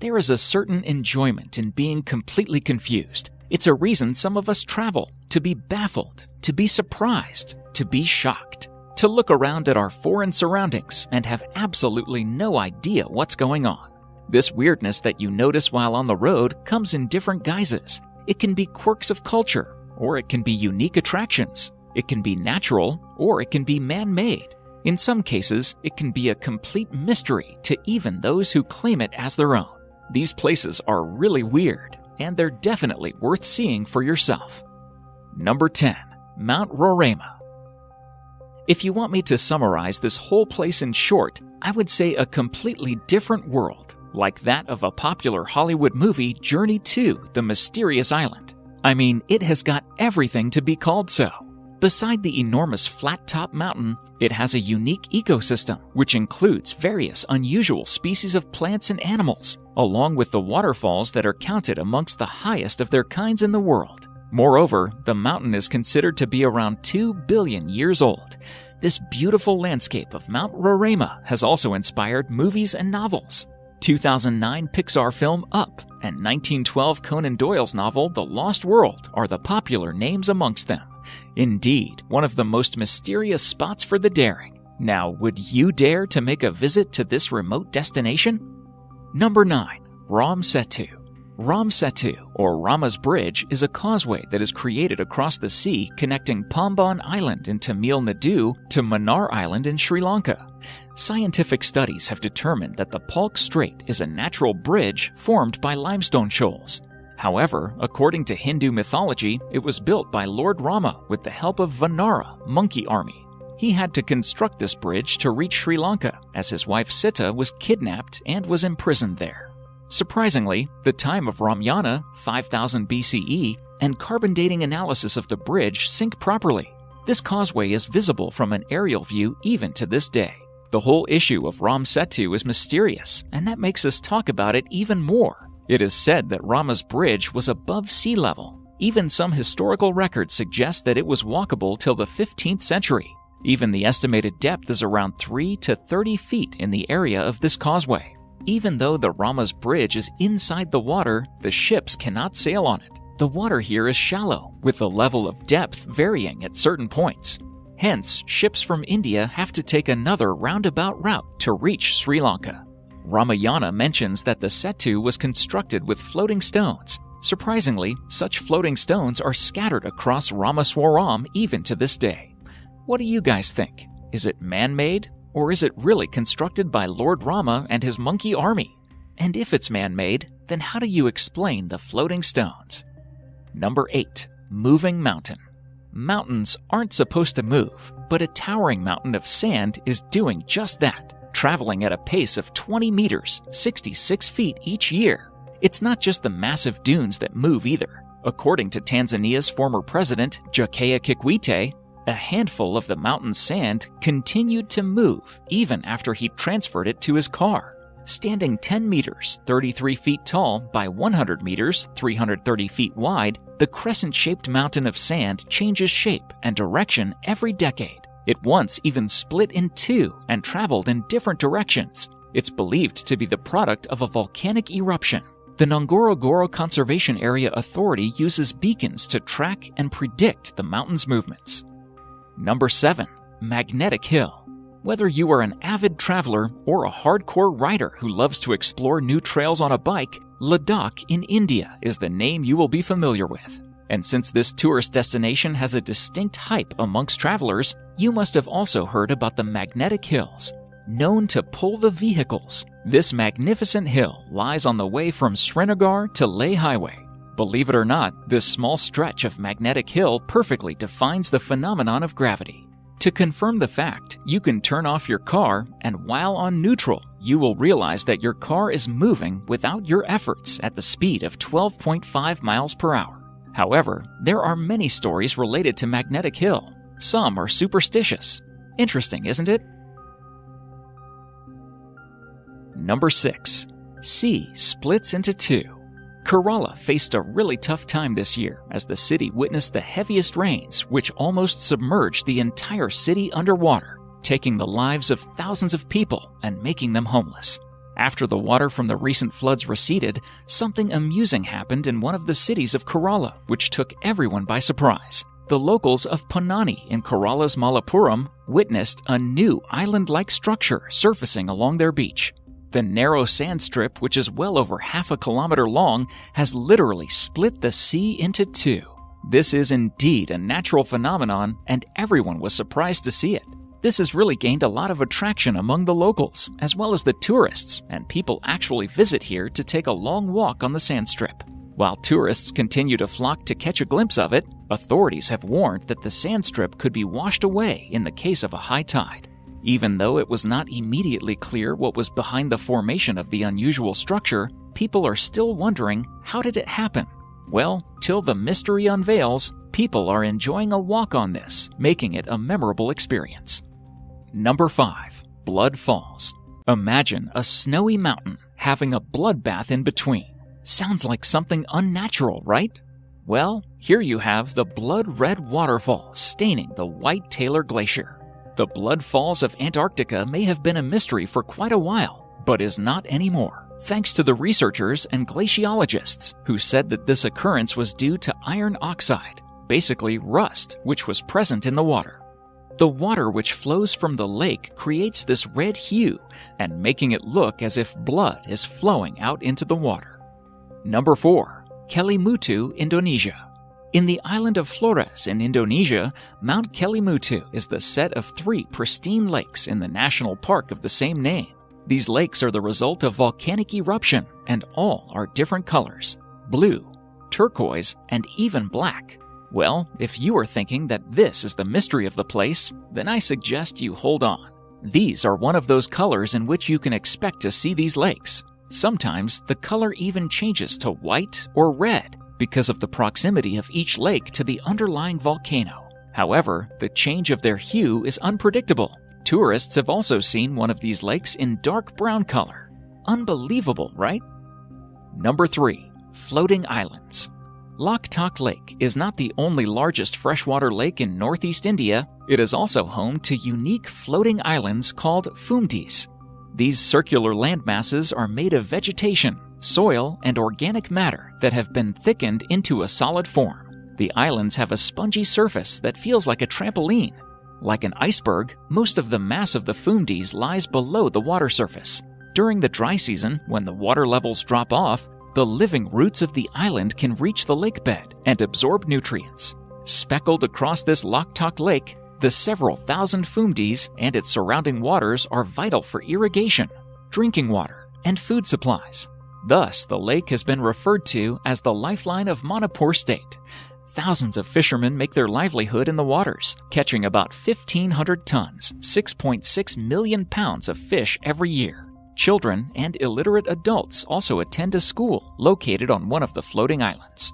There is a certain enjoyment in being completely confused. It's a reason some of us travel, to be baffled, to be surprised, to be shocked, to look around at our foreign surroundings and have absolutely no idea what's going on. This weirdness that you notice while on the road comes in different guises. It can be quirks of culture, or it can be unique attractions. It can be natural, or it can be man-made. In some cases, it can be a complete mystery to even those who claim it as their own. These places are really weird, and they're definitely worth seeing for yourself. Number 10. Mount Roraima. If you want me to summarize this whole place in short, I would say a completely different world, like that of a popular Hollywood movie, Journey to the Mysterious Island. I mean, it has got everything to be called so. Beside the enormous flat-top mountain, it has a unique ecosystem, which includes various unusual species of plants and animals, along with the waterfalls that are counted amongst the highest of their kinds in the world. Moreover, the mountain is considered to be around 2 billion years old. This beautiful landscape of Mount Roraima has also inspired movies and novels. 2009 Pixar film Up and 1912 Conan Doyle's novel The Lost World are the popular names amongst them. Indeed, one of the most mysterious spots for the daring. Now, would you dare to make a visit to this remote destination? Number 9. Ram Setu. Ram Setu, or Rama's Bridge, is a causeway that is created across the sea connecting Pamban Island in Tamil Nadu to Mannar Island in Sri Lanka. Scientific studies have determined that the Palk Strait is a natural bridge formed by limestone shoals. However, according to Hindu mythology, it was built by Lord Rama with the help of Vanara, monkey army. He had to construct this bridge to reach Sri Lanka, as his wife Sita was kidnapped and was imprisoned there. Surprisingly, the time of Ramayana, 5000 BCE, and carbon dating analysis of the bridge sync properly. This causeway is visible from an aerial view even to this day. The whole issue of Ram Setu is mysterious, and that makes us talk about it even more. It is said that Rama's bridge was above sea level. Even some historical records suggest that it was walkable till the 15th century. Even the estimated depth is around 3 to 30 feet in the area of this causeway. Even though the Rama's bridge is inside the water, the ships cannot sail on it. The water here is shallow, with the level of depth varying at certain points. Hence, ships from India have to take another roundabout route to reach Sri Lanka. Ramayana mentions that the Setu was constructed with floating stones. Surprisingly, such floating stones are scattered across Ramaswaram even to this day. What do you guys think? Is it man-made? Or is it really constructed by Lord Rama and his monkey army? And if it's man-made, then how do you explain the floating stones? Number 8. Moving Mountain. Mountains aren't supposed to move, but a towering mountain of sand is doing just that, traveling at a pace of 20 meters, 66 feet each year. It's not just the massive dunes that move either. According to Tanzania's former president, Jakaya Kikwete, a handful of the mountain's sand continued to move even after he transferred it to his car. Standing 10 meters, 33 feet tall by 100 meters, 330 feet wide, the crescent-shaped mountain of sand changes shape and direction every decade. It once even split in two and traveled in different directions. It's believed to be the product of a volcanic eruption. The Ngorongoro Conservation Area Authority uses beacons to track and predict the mountain's movements. Number 7. Magnetic Hill. Whether you are an avid traveler or a hardcore rider who loves to explore new trails on a bike, Ladakh in India is the name you will be familiar with. And since this tourist destination has a distinct hype amongst travelers, you must have also heard about the Magnetic Hills. Known to pull the vehicles, this magnificent hill lies on the way from Srinagar to Leh Highway. Believe it or not, this small stretch of Magnetic Hill perfectly defines the phenomenon of gravity. To confirm the fact, you can turn off your car, and while on neutral, you will realize that your car is moving without your efforts at the speed of 12.5 miles per hour. However, there are many stories related to Magnetic Hill. Some are superstitious. Interesting, isn't it? Number 6. Sea splits into two. Kerala faced a really tough time this year as the city witnessed the heaviest rains, which almost submerged the entire city underwater, taking the lives of thousands of people and making them homeless. After the water from the recent floods receded, something amusing happened in one of the cities of Kerala, which took everyone by surprise. The locals of Ponnani in Kerala's Malappuram witnessed a new island-like structure surfacing along their beach. The narrow sand strip, which is well over half a kilometer long, has literally split the sea into two. This is indeed a natural phenomenon, and everyone was surprised to see it. This has really gained a lot of attraction among the locals, as well as the tourists, and people actually visit here to take a long walk on the sand strip. While tourists continue to flock to catch a glimpse of it, authorities have warned that the sand strip could be washed away in the case of a high tide. Even though it was not immediately clear what was behind the formation of the unusual structure, people are still wondering, how did it happen? Well, till the mystery unveils, people are enjoying a walk on this, making it a memorable experience. Number 5. Blood Falls. Imagine a snowy mountain having a bloodbath in between. Sounds like something unnatural, right? Well, here you have the blood red waterfall staining the White Taylor Glacier. The Blood Falls of Antarctica may have been a mystery for quite a while, but is not anymore, thanks to the researchers and glaciologists who said that this occurrence was due to iron oxide, basically rust, which was present in the water. The water which flows from the lake creates this red hue and making it look as if blood is flowing out into the water. Number 4. Kelimutu, Indonesia. In the island of Flores in Indonesia, Mount Kelimutu is the set of 3 pristine lakes in the national park of the same name. These lakes are the result of volcanic eruption and all are different colors: blue, turquoise, and even black. Well, if you are thinking that this is the mystery of the place, then I suggest you hold on. These are one of those colors in which you can expect to see these lakes. Sometimes the color even changes to white or red because of the proximity of each lake to the underlying volcano. However, the change of their hue is unpredictable. Tourists have also seen one of these lakes in dark brown color. Unbelievable, right? Number 3. Floating Islands. Loktak Lake is not the only largest freshwater lake in northeast India. It is also home to unique floating islands called Fumdis. These circular landmasses are made of vegetation, soil, and organic matter that have been thickened into a solid form. The islands have a spongy surface that feels like a trampoline. Like an iceberg, most of the mass of the Fumdis lies below the water surface. During the dry season, when the water levels drop off, the living roots of the island can reach the lake bed and absorb nutrients. Speckled across this Loktak Lake, the several thousand Fumdis and its surrounding waters are vital for irrigation, drinking water, and food supplies. Thus, the lake has been referred to as the lifeline of Manipur State. Thousands of fishermen make their livelihood in the waters, catching about 1,500 tons, 6.6 million pounds of fish every year. Children and illiterate adults also attend a school located on one of the floating islands.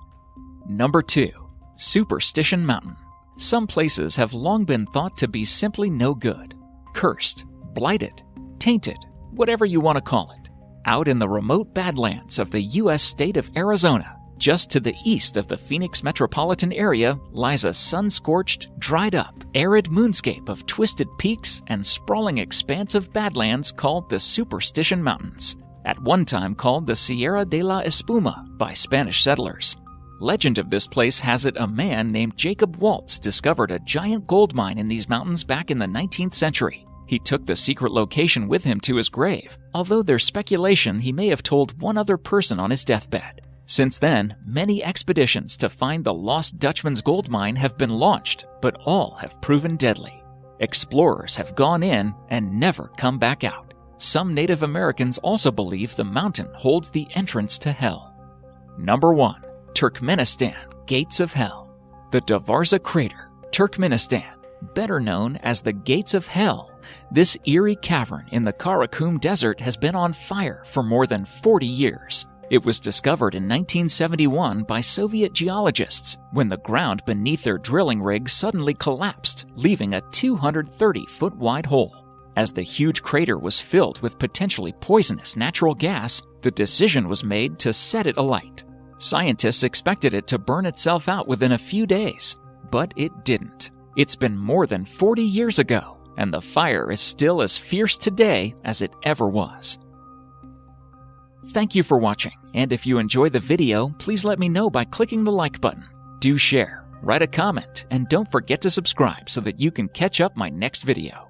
Number 2. Superstition Mountain. Some places have long been thought to be simply no good, cursed, blighted, tainted, whatever you want to call it. Out in the remote Badlands of the U.S. state of Arizona, just to the east of the Phoenix metropolitan area, lies a sun-scorched, dried-up, arid moonscape of twisted peaks and sprawling expanse of badlands called the Superstition Mountains, at one time called the Sierra de la Espuma by Spanish settlers. Legend of this place has it a man named Jacob Waltz discovered a giant gold mine in these mountains back in the 19th century. He took the secret location with him to his grave, although there's speculation he may have told one other person on his deathbed. Since then, many expeditions to find the lost Dutchman's gold mine have been launched, but all have proven deadly. Explorers have gone in and never come back out. Some Native Americans also believe the mountain holds the entrance to hell. Number 1. Turkmenistan, Gates of Hell. The Davarza Crater, Turkmenistan, better known as the Gates of Hell. This eerie cavern in the Karakum Desert has been on fire for more than 40 years. It was discovered in 1971 by Soviet geologists when the ground beneath their drilling rig suddenly collapsed, leaving a 230-foot-wide hole. As the huge crater was filled with potentially poisonous natural gas, the decision was made to set it alight. Scientists expected it to burn itself out within a few days, but it didn't. It's been more than 40 years ago, and the fire is still as fierce today as it ever was. Thank you for watching, and if you enjoy the video, please let me know by clicking the like button. Do share, write a comment, and don't forget to subscribe so that you can catch up my next video.